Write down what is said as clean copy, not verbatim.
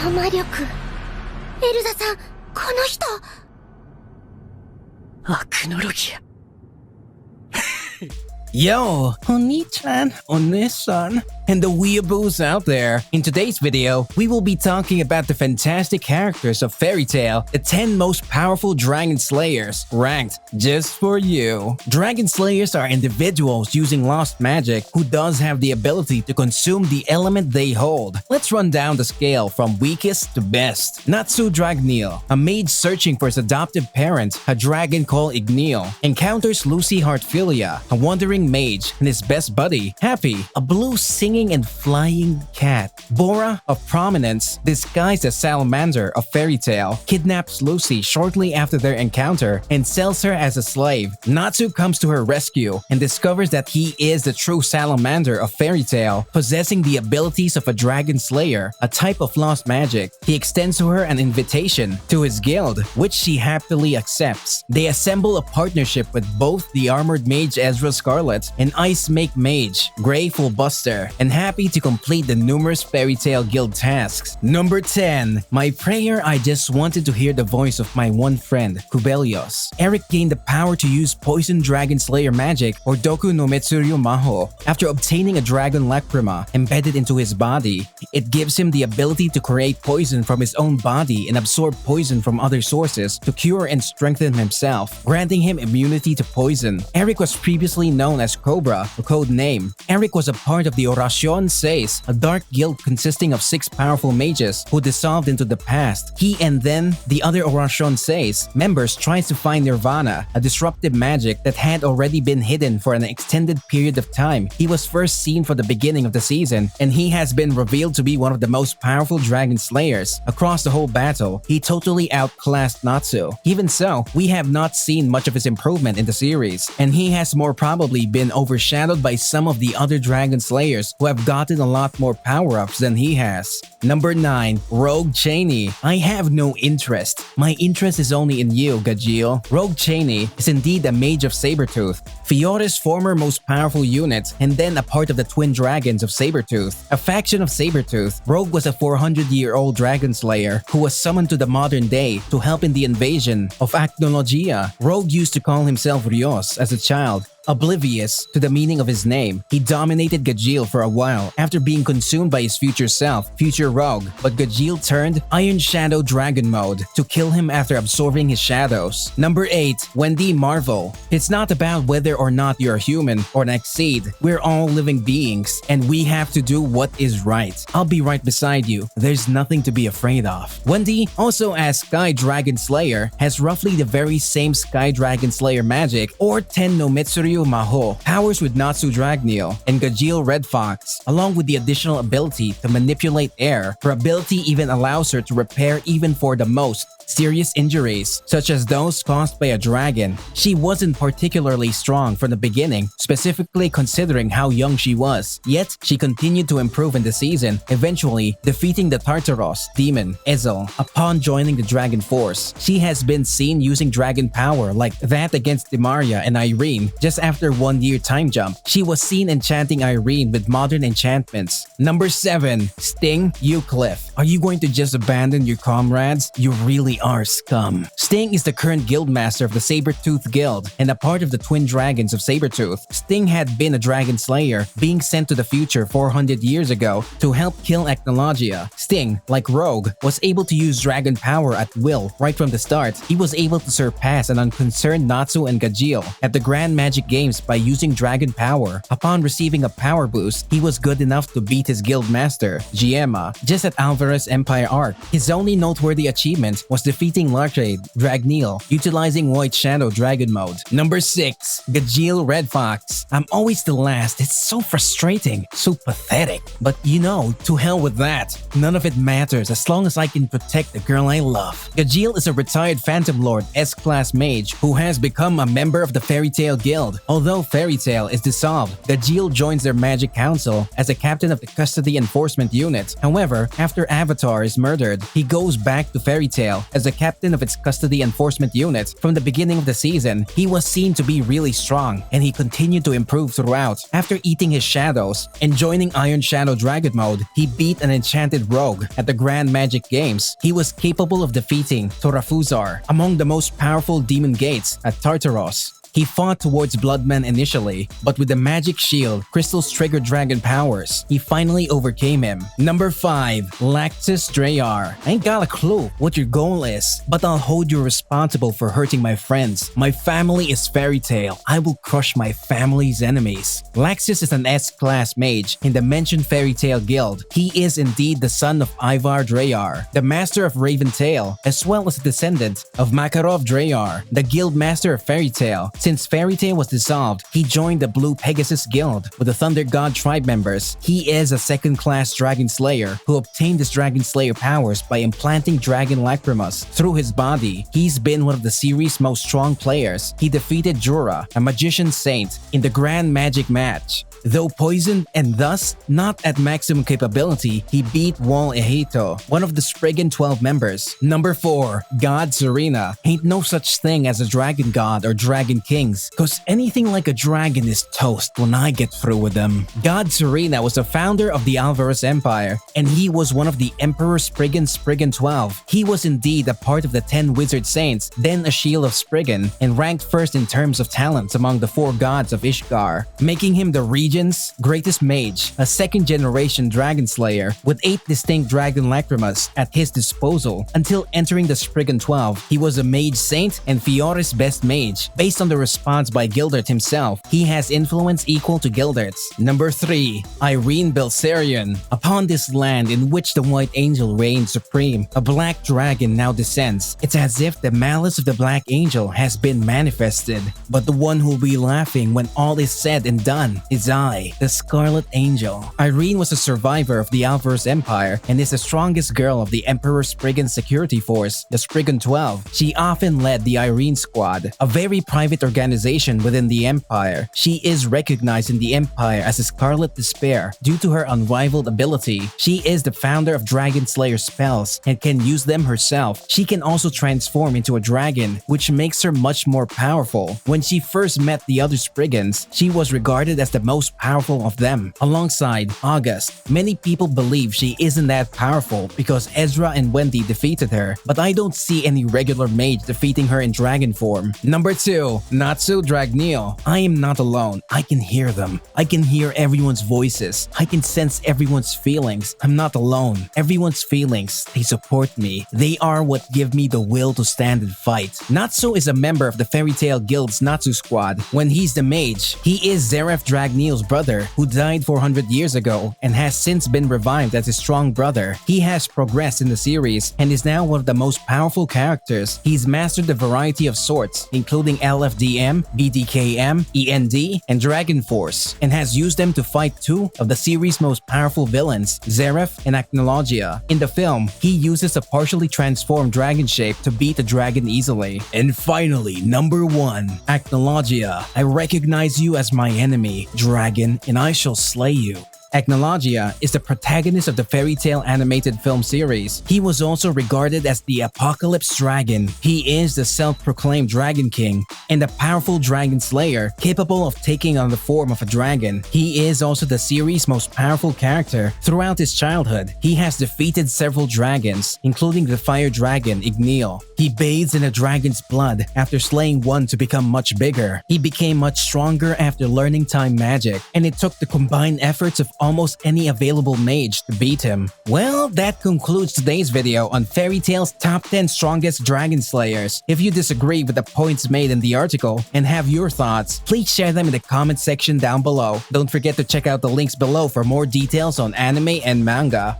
の魔力。エルザさん、この人。アクノロギア。Yo, Oni-chan, Oni-san, and the weeaboos out there. In today's video, we will be talking about the fantastic characters of Fairy Tail, the 10 most powerful Dragon Slayers, ranked just for you. Dragon Slayers are individuals using lost magic who does have the ability to consume the element they hold. Let's run down the scale from weakest to best. Natsu Dragneel, a mage searching for his adoptive parent, a dragon called Igneel, encounters Lucy Heartfilia, a wandering mage, and his best buddy, Happy, a blue singing and flying cat. Bora, of prominence, disguised as Salamander of Fairy Tail, kidnaps Lucy shortly after their encounter and sells her as a slave. Natsu comes to her rescue and discovers that he is the true Salamander of Fairy Tail, possessing the abilities of a Dragon Slayer, a type of lost magic. He extends to her an invitation to his guild, which she happily accepts. They assemble a partnership with both the armored mage Ezra Scarlet and Ice Make Mage, Grey Fullbuster, and Happy to complete the numerous Fairy Tail Guild tasks. Number 10. My prayer, I just wanted to hear the voice of my one friend, Kubelios. Eric gained the power to use Poison Dragon Slayer magic, or Doku no Metsuryu Maho, after obtaining a Dragon Lacrima embedded into his body. It gives him the ability to create poison from his own body and absorb poison from other sources to cure and strengthen himself, granting him immunity to poison. Eric was previously known as Cobra, a code name. Eric was a part of the Oracion 6, a dark guild consisting of 6 powerful mages who dissolved into the past. He and then the other Oracion 6 members tries to find Nirvana, a disruptive magic that had already been hidden for an extended period of time. He was first seen for the beginning of the season, and he has been revealed to be one of the most powerful Dragon Slayers. Across the whole battle, he totally outclassed Natsu. Even so, we have not seen much of his improvement in the series, and he has more probably been overshadowed by some of the other Dragon Slayers who have gotten a lot more power-ups than he has. Number 9. Rogue Cheney. I have no interest. My interest is only in you, Gajeel. Rogue Cheney is indeed a mage of Sabertooth, Fiore's former most powerful unit, and then a part of the Twin Dragons of Sabertooth. A faction of Sabertooth, Rogue was a 400-year-old Dragon Slayer who was summoned to the modern day to help in the invasion of Acnologia. Rogue used to call himself Rios as a child. Oblivious to the meaning of his name, he dominated Gajeel for a while after being consumed by his future self, Future Rogue, but Gajeel turned Iron Shadow Dragon mode to kill him after absorbing his shadows. Number 8. Wendy Marvel. It's not about whether or not you're human or an exceed. We're all living beings, and we have to do what is right. I'll be right beside you. There's nothing to be afraid of. Wendy, also as Sky Dragon Slayer, has roughly the very same Sky Dragon Slayer magic, or Ten no Metsuryu Maho, powers with Natsu Dragneel and Gajeel Red Fox, along with the additional ability to manipulate air. Her ability even allows her to repair even for the most serious injuries, such as those caused by a dragon. She wasn't particularly strong from the beginning, specifically considering how young she was. Yet, she continued to improve in the season, eventually defeating the Tartaros demon, Ezel, upon joining the Dragon Force. She has been seen using dragon power like that against Demaria and Irene just after 1 year time jump. She was seen enchanting Irene with modern enchantments. Number 7. Sting Eucliffe. Are you going to just abandon your comrades? You really are scum. Sting is the current guildmaster of the Sabertooth Guild and a part of the Twin Dragons of Sabertooth. Sting had been a Dragon Slayer, being sent to the future 400 years ago to help kill Acnologia. Sting, like Rogue, was able to use dragon power at will right from the start. He was able to surpass an unconcerned Natsu and Gajeel at the Grand Magic Games by using dragon power. Upon receiving a power boost, he was good enough to beat his guildmaster, Giemma, just at Alvarez Empire arc. His only noteworthy achievement was defeating Lartrade Dragneel, utilizing White Shadow Dragon mode. Number 6. Gajeel Red Fox. I'm always the last. It's so frustrating, so pathetic. But you know, to hell with that. None of it matters as long as I can protect the girl I love. Gajeel is a retired Phantom Lord S-Class mage who has become a member of the Fairy Tail Guild. Although Fairy Tail is dissolved, Gajeel joins their magic council as a captain of the custody enforcement unit. However, after Avatar is murdered, he goes back to Fairy Tail as a captain of its custody enforcement unit. From the beginning of the season, he was seen to be really strong, and he continued to improve throughout. After eating his shadows and joining Iron Shadow Dragon mode, he beat an enchanted rogue at the Grand Magic Games. He was capable of defeating Torafuzar, among the most powerful demon gates at Tartaros. He fought towards Bloodman initially, but with the magic shield, Crystal's trigger dragon powers, he finally overcame him. Number 5. Lactus Drayar. I ain't got a clue what your goal is, but I'll hold you responsible for hurting my friends. My family is Fairy Tail. I will crush my family's enemies. Laxus is an S-class mage in the mentioned Fairy Tail guild. He is indeed the son of Ivar Drayar, the master of Raven Tail, as well as a descendant of Makarov Drayar, the guild master of Fairy Tail. Since Fairy Tail was dissolved, he joined the Blue Pegasus Guild with the Thunder God tribe members. He is a second-class Dragon Slayer who obtained his Dragon Slayer powers by implanting Dragon Lacrimas through his body. He's been one of the series' most strong players. He defeated Jura, a magician saint, in the Grand Magic match. Though poisoned and thus not at maximum capability, he beat Wal Ehito, one of the Spriggan 12 members. Number 4. God Serena. Ain't no such thing as a dragon god or dragon kings, cause anything like a dragon is toast when I get through with them. God Serena was the founder of the Alvarez Empire, and he was one of the Emperor Spriggan's Spriggan 12. He was indeed a part of the 10 Wizard Saints, then a Shield of Spriggan, and ranked first in terms of talents among the 4 gods of Ishgard, making him the region's greatest mage, a second-generation Dragon Slayer with 8 distinct Dragon Lacrimas at his disposal. Until entering the Spriggan 12, he was a mage saint and Fiore's best mage. Based on the response by Gildert himself, he has influence equal to Gildert's. Number 3. Irene Belsarion. Upon this land in which the White Angel reigns supreme, a black dragon now descends. It's as if the malice of the Black Angel has been manifested. But the one who'll be laughing when all is said and done is I, the Scarlet Angel. Irene was a survivor of the Alvarez Empire and is the strongest girl of the Emperor Spriggan security force, the Spriggan 12. She often led the Irene Squad, a very private organization within the Empire. She is recognized in the Empire as a Scarlet Despair due to her unrivaled ability. She is the founder of Dragon Slayer spells and can use them herself. She can also transform into a dragon, which makes her much more powerful. When she first met the other Spriggans, she was regarded as the most powerful of them. Alongside August, many people believe she isn't that powerful because Ezra and Wendy defeated her, but I don't see any regular mage defeating her in dragon form. Number 2. Natsu Dragneel. I am not alone. I can hear them. I can hear everyone's voices. I can sense everyone's feelings. I'm not alone. Everyone's feelings, they support me. They are what give me the will to stand and fight. Natsu is a member of the Fairy Tail Guild's Natsu Squad. When he's the mage, he is Zeref Dragneel's brother who died 400 years ago and has since been revived as his strong brother. He has progressed in the series and is now one of the most powerful characters. He's mastered a variety of swords, including LFDM, BDKM, END, and Dragon Force, and has used them to fight 2 of the series' most powerful villains, Zeref and Acnologia. In the film, he uses a partially transformed dragon shape to beat the dragon easily. And finally, number 1, Acnologia. I recognize you as my enemy, dragon, and I shall slay you. Acnologia is the protagonist of the Fairy Tail animated film series. He was also regarded as the Apocalypse Dragon. He is the self-proclaimed Dragon King and a powerful Dragon Slayer capable of taking on the form of a dragon. He is also the series' most powerful character. Throughout his childhood, he has defeated several dragons, including the fire dragon Igneel. He bathes in a dragon's blood after slaying one to become much bigger. He became much stronger after learning time magic, and it took the combined efforts of almost any available mage to beat him. Well, that concludes today's video on Fairy Tail's top 10 strongest dragon slayers. If you disagree with the points made in the article and have your thoughts, please share them in the comment section down below. Don't forget to check out the links below for more details on anime and manga.